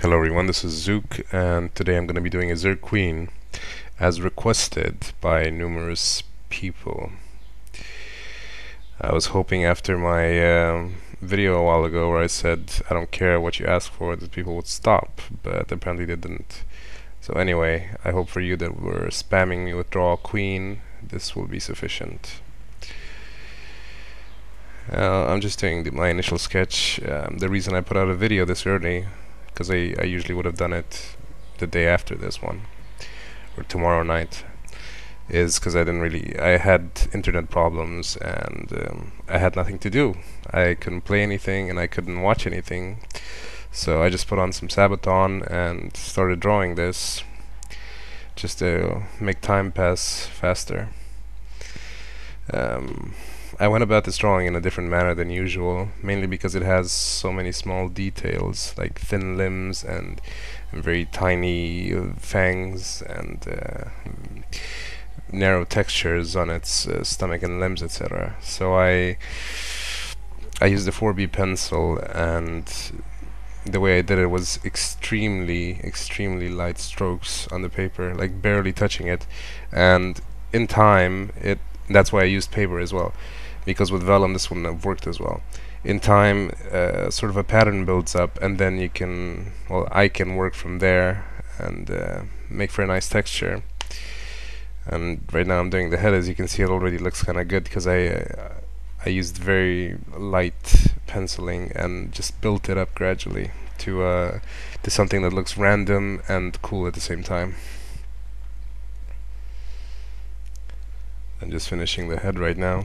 Hello everyone, this is Zooc, and today I'm going to be doing a Zerg Queen as requested by numerous people. I was hoping after my video a while ago where I said I don't care what you ask for that people would stop, but apparently they didn't. So anyway, I hope for you that were spamming me with draw a queen, this will be sufficient. I'm just doing my initial sketch. The reason I put out a video this early, because I usually would have done it the day after this one or tomorrow night, is because I had internet problems and I had nothing to do. I couldn't play anything and I couldn't watch anything, so I just put on some Sabaton and started drawing this just to make time pass faster. I went about this drawing in a different manner than usual, mainly because it has so many small details, like thin limbs and very tiny fangs and narrow textures on its stomach and limbs, etc. So I used a 4B pencil, and the way I did it was extremely light strokes on the paper, like barely touching it, and in time that's why I used paper as well, because with vellum this wouldn't have worked as well. In time, sort of a pattern builds up, and then I can work from there and make for a nice texture. And right now I'm doing the head. As you can see, it already looks kind of good because I used very light penciling and just built it up gradually to something that looks random and cool at the same time. I'm just finishing the head right now.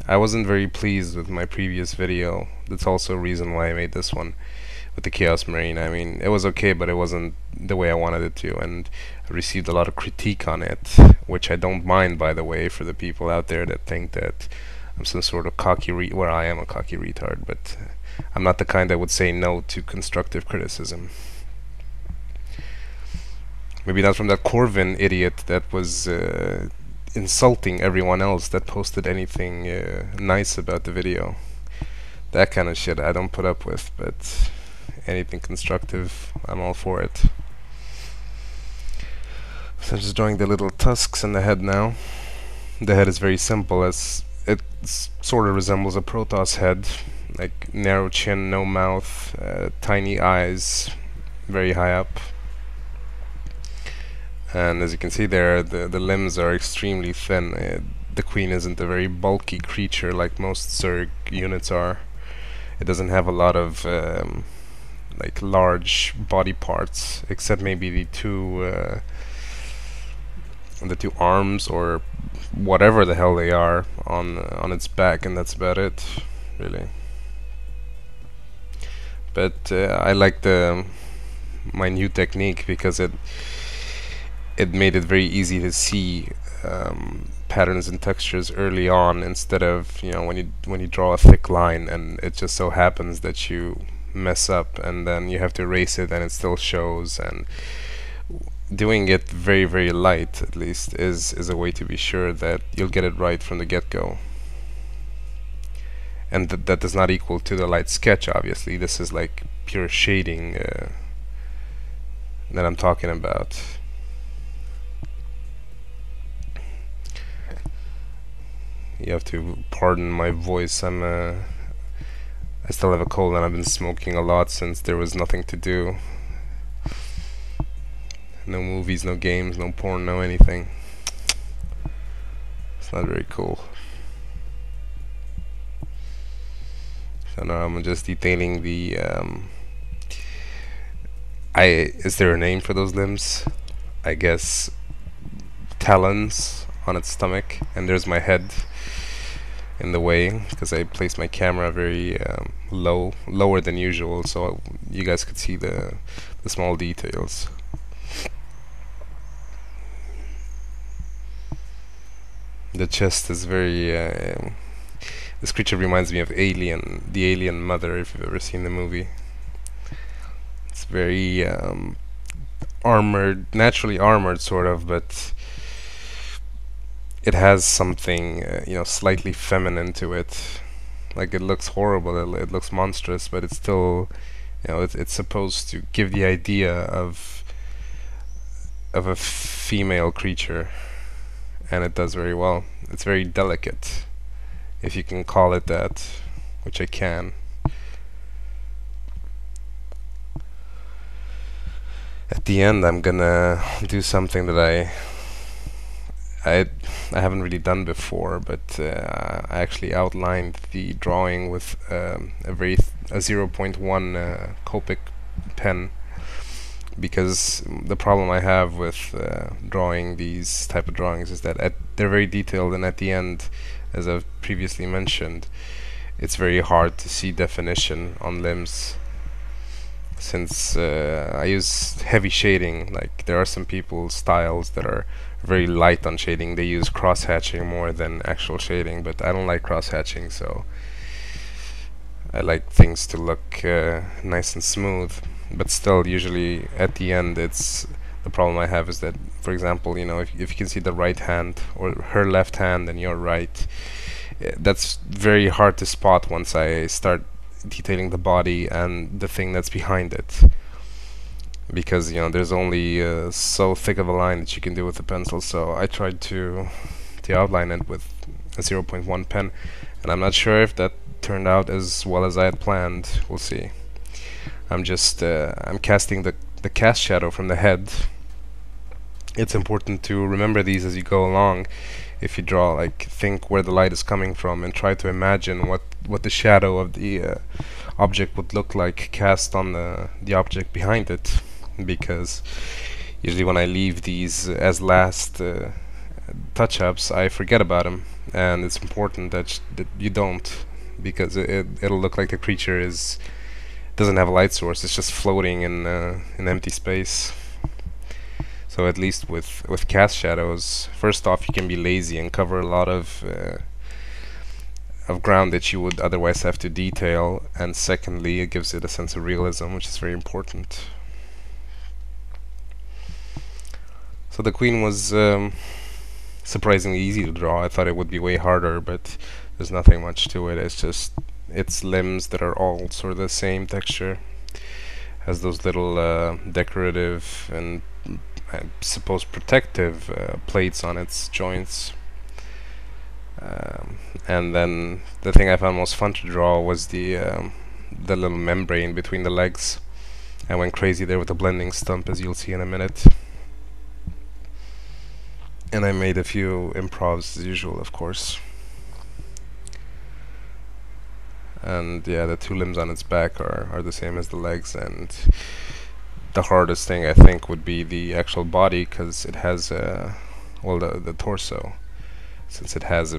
I wasn't very pleased with my previous video. That's also a reason why I made this one with the Chaos Marine. I mean, it was okay, but it wasn't the way I wanted it to, and I received a lot of critique on it, which I don't mind, by the way, for the people out there that think that I'm some sort of cocky well, I am a cocky retard, but I'm not the kind that would say no to constructive criticism. Maybe not from that Corvin idiot that was insulting everyone else that posted anything nice about the video. That kind of shit I don't put up with, but anything constructive, I'm all for it. So I'm just drawing the little tusks in the head now. The head is very simple, as it sort of resembles a Protoss head, like narrow chin, no mouth, tiny eyes, very high up. And as you can see there, the limbs are extremely thin. The queen isn't a very bulky creature like most Zerg units are. It doesn't have a lot of like large body parts, except maybe the two arms or whatever the hell they are on its back, and that's about it, really. But I like my new technique because it made it very easy to see patterns and textures early on, instead of, you know, when you draw a thick line and it just so happens that you mess up and then you have to erase it and it still shows. And doing it very light, at least, is a way to be sure that you'll get it right from the get-go. And that does not equal to the light sketch, obviously. This is like pure shading that I'm talking about. You have to pardon my voice. I still have a cold and I've been smoking a lot since there was nothing to do. No movies, no games, no porn, no anything. It's not very cool. So now I'm just detailing the is there a name for those limbs? I guess talons on its stomach, and there's my head in the way because I placed my camera very lower than usual, so you guys could see the small details. The chest is very this creature reminds me of Alien, the Alien Mother, if you've ever seen the movie. It's very armored, naturally armored sort of, but it has something, you know, slightly feminine to it. Like, it looks horrible, it looks monstrous, but it's still, you know, it's supposed to give the idea of a female creature, and it does very well. It's very delicate, if you can call it that, which I can. At the end, I'm gonna do something that I haven't really done before, but I actually outlined the drawing with a 0.1 Copic pen, because the problem I have with drawing these type of drawings is that they're very detailed, and at the end, as I've previously mentioned, it's very hard to see definition on limbs, since I use heavy shading. Like, there are some people's styles that are very light on shading. They use cross-hatching more than actual shading, but I don't like cross-hatching, so I like things to look nice and smooth. But still, usually at the end, it's the problem I have is that, for example, you know, if you can see the right hand or her left hand and your right, that's very hard to spot once I start detailing the body and the thing that's behind it, because, you know, there's only so thick of a line that you can do with a pencil. So I tried to outline it with a 0.1 pen, and I'm not sure if that turned out as well as I had planned. We'll see. I'm just I'm casting the cast shadow from the head. It's important to remember these as you go along. If you draw, like, think where the light is coming from and try to imagine what the shadow of the object would look like cast on the object behind it, because usually when I leave these as last touch-ups, I forget about them, and it's important that you don't, because it'll look like the creature doesn't have a light source. It's just floating in empty space. So at least with cast shadows, first off, you can be lazy and cover a lot of ground that you would otherwise have to detail, and secondly, it gives it a sense of realism, which is very important. So the queen was surprisingly easy to draw. I thought it would be way harder, but there's nothing much to it. It's just its limbs that are all sort of the same texture, has those little decorative and I suppose protective plates on its joints. And then the thing I found most fun to draw was the little membrane between the legs. I went crazy there with the blending stump, as you'll see in a minute. And I made a few improvs as usual, of course. And yeah, the two limbs on its back are the same as the legs, and the hardest thing I think would be the actual body, because it has well, the torso, since it has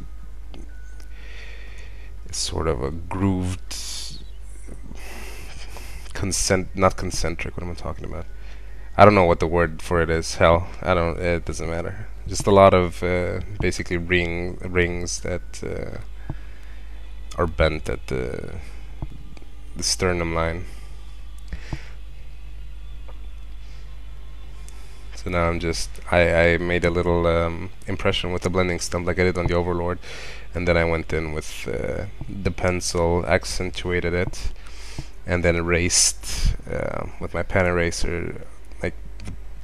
it's sort of a grooved not concentric, what am I talking about? I don't know what the word for it is. Hell, it doesn't matter. Just a lot of basically rings that are bent at the sternum line. So now I made a little impression with the blending stump like I did on the Overlord, and then I went in with the pencil, accentuated it, and then erased with my pen eraser, like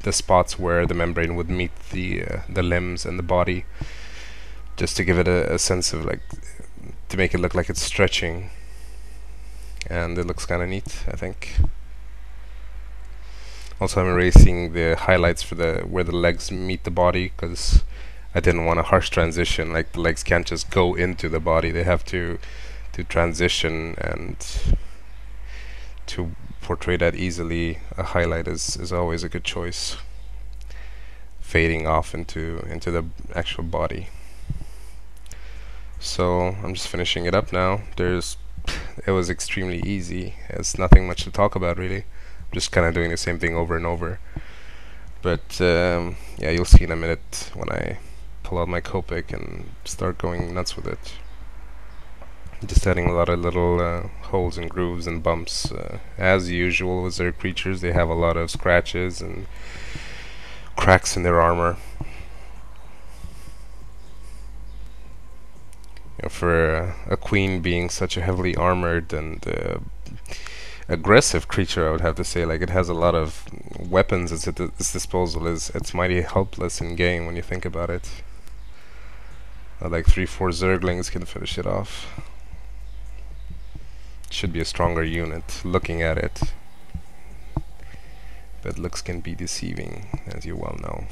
the spots where the membrane would meet the limbs and the body, just to give it a sense of, like, to make it look like it's stretching, and it looks kind of neat, I think. Also, I'm erasing the highlights for where the legs meet the body, because I didn't want a harsh transition. Like, the legs can't just go into the body; they have to transition, and to portray that easily, a highlight is always a good choice, fading off into the actual body. So I'm just finishing it up now. It was extremely easy. It's nothing much to talk about, really. Just kind of doing the same thing over and over. But yeah, you'll see in a minute when I pull out my Copic and start going nuts with it. Just adding a lot of little holes and grooves and bumps. As usual with Zerg creatures, they have a lot of scratches and cracks in their armor. You know, for a queen being such a heavily armored and aggressive creature, I would have to say, like, it has a lot of weapons at its disposal. It's mighty helpless in game when you think about it. Like 3-4 Zerglings can finish it off. Should be a stronger unit looking at it, but looks can be deceiving, as you well know.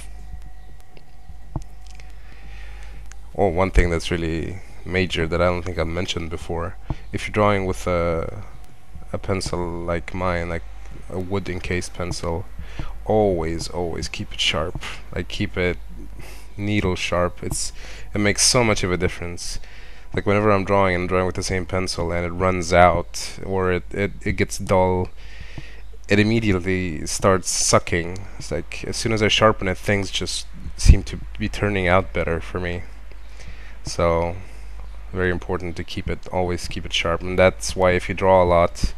Oh, one thing that's really major that I don't think I've mentioned before: if you're drawing with a pencil like mine, like a wood encased pencil, always keep it sharp. Like, keep it needle sharp. It makes so much of a difference. Like, whenever I'm drawing with the same pencil and it runs out, or it gets dull, it immediately starts sucking. It's like, as soon as I sharpen it, things just seem to be turning out better for me. So very important to always keep it sharp, and that's why if you draw a lot,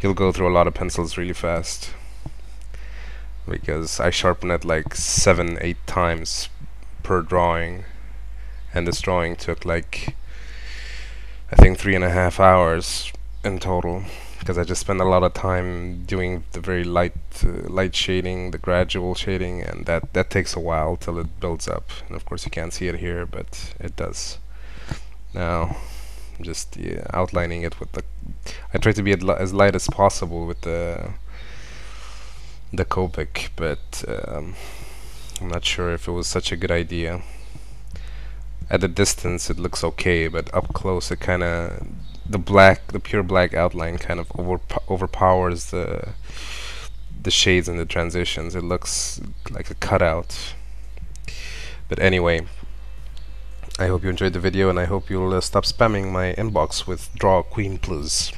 you'll go through a lot of pencils really fast, because I sharpen it like 7-8 times per drawing, and this drawing took like, I think, 3.5 hours in total, because I just spent a lot of time doing the very light shading, the gradual shading, and that takes a while till it builds up. And of course you can't see it here, but it does. Now I'm just outlining it with I try to be as light as possible with the Copic, but I'm not sure if it was such a good idea. At a distance it looks okay, but up close it kind of, the pure black outline kind of overpowers the shades and the transitions. It looks like a cutout. But anyway, I hope you enjoyed the video, and I hope you'll stop spamming my inbox with Draw Queen, please.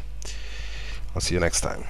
I'll see you next time.